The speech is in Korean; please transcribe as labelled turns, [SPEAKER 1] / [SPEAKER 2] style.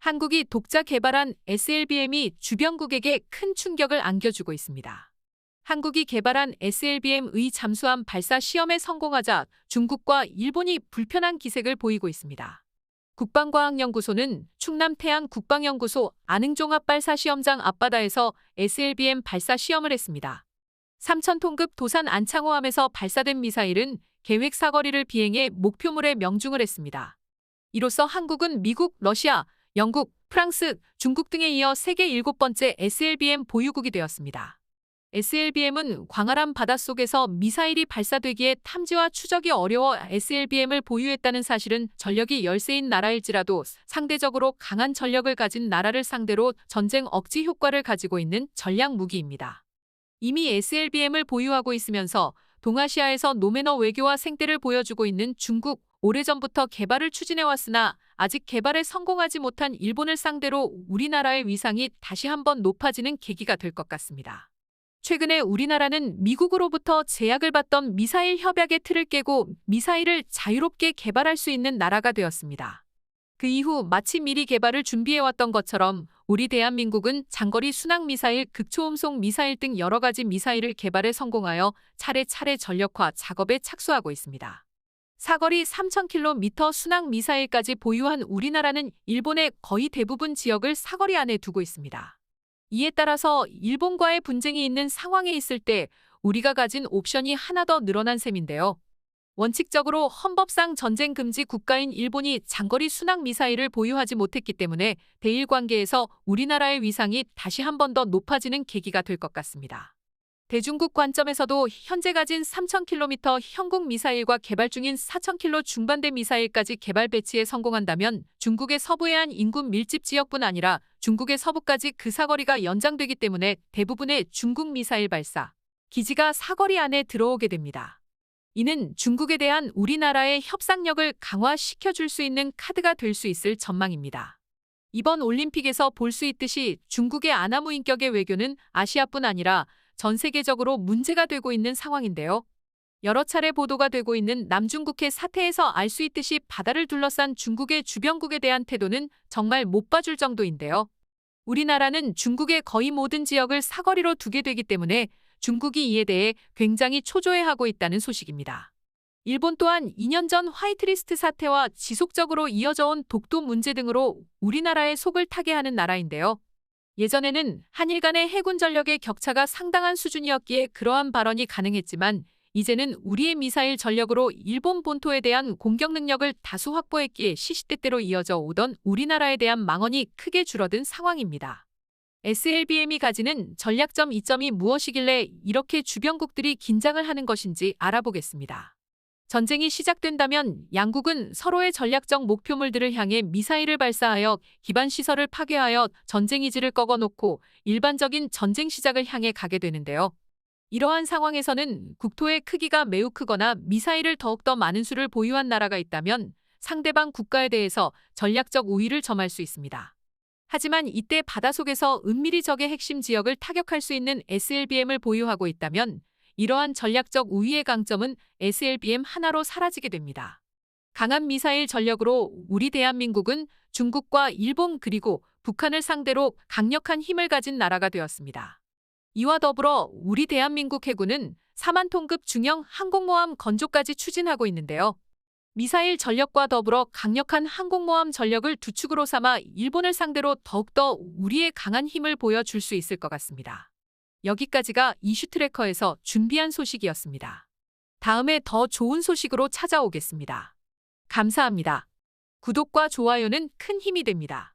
[SPEAKER 1] 한국이 독자 개발한 SLBM이 주변국에게 큰 충격을 안겨주고 있습니다. 한국이 개발한 SLBM의 잠수함 발사 시험에 성공하자 중국과 일본이 불편한 기색을 보이고 있습니다. 국방과학연구소는 충남태안 국방연구소 안흥종합발사시험장 앞바다에서 SLBM 발사 시험을 했습니다. 3,000톤급 도산 안창호함에서 발사된 미사일은 계획 사거리를 비행해 목표물에 명중을 했습니다. 이로써 한국은 미국, 러시아, 영국, 프랑스, 중국 등에 이어 세계 7번째 SLBM 보유국이 되었습니다. SLBM은 광활한 바닷속에서 미사일이 발사되기에 탐지와 추적이 어려워 SLBM을 보유했다는 사실은 전력이 열세인 나라일지라도 상대적으로 강한 전력을 가진 나라를 상대로 전쟁 억지 효과를 가지고 있는 전략 무기입니다. 이미 SLBM을 보유하고 있으면서 동아시아에서 노매너 외교와 생태를 보여주고 있는 중국, 오래전부터 개발을 추진해왔으나 아직 개발에 성공하지 못한 일본을 상대로 우리나라의 위상이 다시 한번 높아지는 계기가 될 것 같습니다. 최근에 우리나라는 미국으로부터 제약을 받던 미사일 협약의 틀을 깨고 미사일을 자유롭게 개발할 수 있는 나라가 되었습니다. 그 이후 마치 미리 개발을 준비해왔던 것처럼 우리 대한민국은 장거리 순항미사일, 극초음속 미사일 등 여러 가지 미사일을 개발에 성공하여 차례차례 전력화 작업에 착수하고 있습니다. 사거리 3,000km 순항 미사일까지 보유한 우리나라는 일본의 거의 대부분 지역을 사거리 안에 두고 있습니다. 이에 따라서 일본과의 분쟁이 있는 상황에 있을 때 우리가 가진 옵션이 하나 더 늘어난 셈인데요. 원칙적으로 헌법상 전쟁 금지 국가인 일본이 장거리 순항 미사일을 보유하지 못했기 때문에 대일 관계에서 우리나라의 위상이 다시 한 번 더 높아지는 계기가 될 것 같습니다. 대중국 관점에서도 현재 가진 3,000km 현국 미사일과 개발 중인 4,000km 중반대 미사일까지 개발 배치에 성공한다면 중국의 서부해안 인구 밀집 지역뿐 아니라 중국의 서부까지 그 사거리가 연장되기 때문에 대부분의 중국 미사일 발사 기지가 사거리 안에 들어오게 됩니다. 이는 중국에 대한 우리나라의 협상력을 강화시켜줄 수 있는 카드가 될 수 있을 전망입니다. 이번 올림픽에서 볼 수 있듯이 중국의 아나무인격의 외교는 아시아뿐 아니라 전 세계적으로 문제가 되고 있는 상황인데요. 여러 차례 보도가 되고 있는 남중국해 사태에서 알 수 있듯이 바다를 둘러싼 중국의 주변국에 대한 태도는 정말 못 봐줄 정도인데요. 우리나라는 중국의 거의 모든 지역을 사거리로 두게 되기 때문에 중국이 이에 대해 굉장히 초조해하고 있다는 소식입니다. 일본 또한 2년 전 화이트리스트 사태와 지속적으로 이어져 온 독도 문제 등으로 우리나라의 속을 타게 하는 나라인데요. 예전에는 한일 간의 해군 전력의 격차가 상당한 수준이었기에 그러한 발언이 가능했지만 이제는 우리의 미사일 전력으로 일본 본토에 대한 공격 능력을 다수 확보했기에 시시때때로 이어져 오던 우리나라에 대한 망언이 크게 줄어든 상황입니다. SLBM이 가지는 전략점 이점이 무엇이길래 이렇게 주변국들이 긴장을 하는 것인지 알아보겠습니다. 전쟁이 시작된다면 양국은 서로의 전략적 목표물들을 향해 미사일을 발사하여 기반시설을 파괴하여 전쟁 이지를 꺾어놓고 일반적인 전쟁 시작을 향해 가게 되는데요. 이러한 상황에서는 국토의 크기가 매우 크거나 미사일을 더욱더 많은 수를 보유한 나라가 있다면 상대방 국가에 대해서 전략적 우위를 점할 수 있습니다. 하지만 이때 바다속에서 은밀히 적의 핵심 지역을 타격할 수 있는 SLBM을 보유하고 있다면 이러한 전략적 우위의 강점은 SLBM 하나로 사라지게 됩니다. 강한 미사일 전력으로 우리 대한민국은 중국과 일본 그리고 북한을 상대로 강력한 힘을 가진 나라가 되었습니다. 이와 더불어 우리 대한민국 해군은 4만 톤급 중형 항공모함 건조까지 추진하고 있는데요. 미사일 전력과 더불어 강력한 항공모함 전력을 두 축으로 삼아 일본을 상대로 더욱더 우리의 강한 힘을 보여줄 수 있을 것 같습니다. 여기까지가 이슈 트래커에서 준비한 소식이었습니다. 다음에 더 좋은 소식으로 찾아오겠습니다. 감사합니다. 구독과 좋아요는 큰 힘이 됩니다.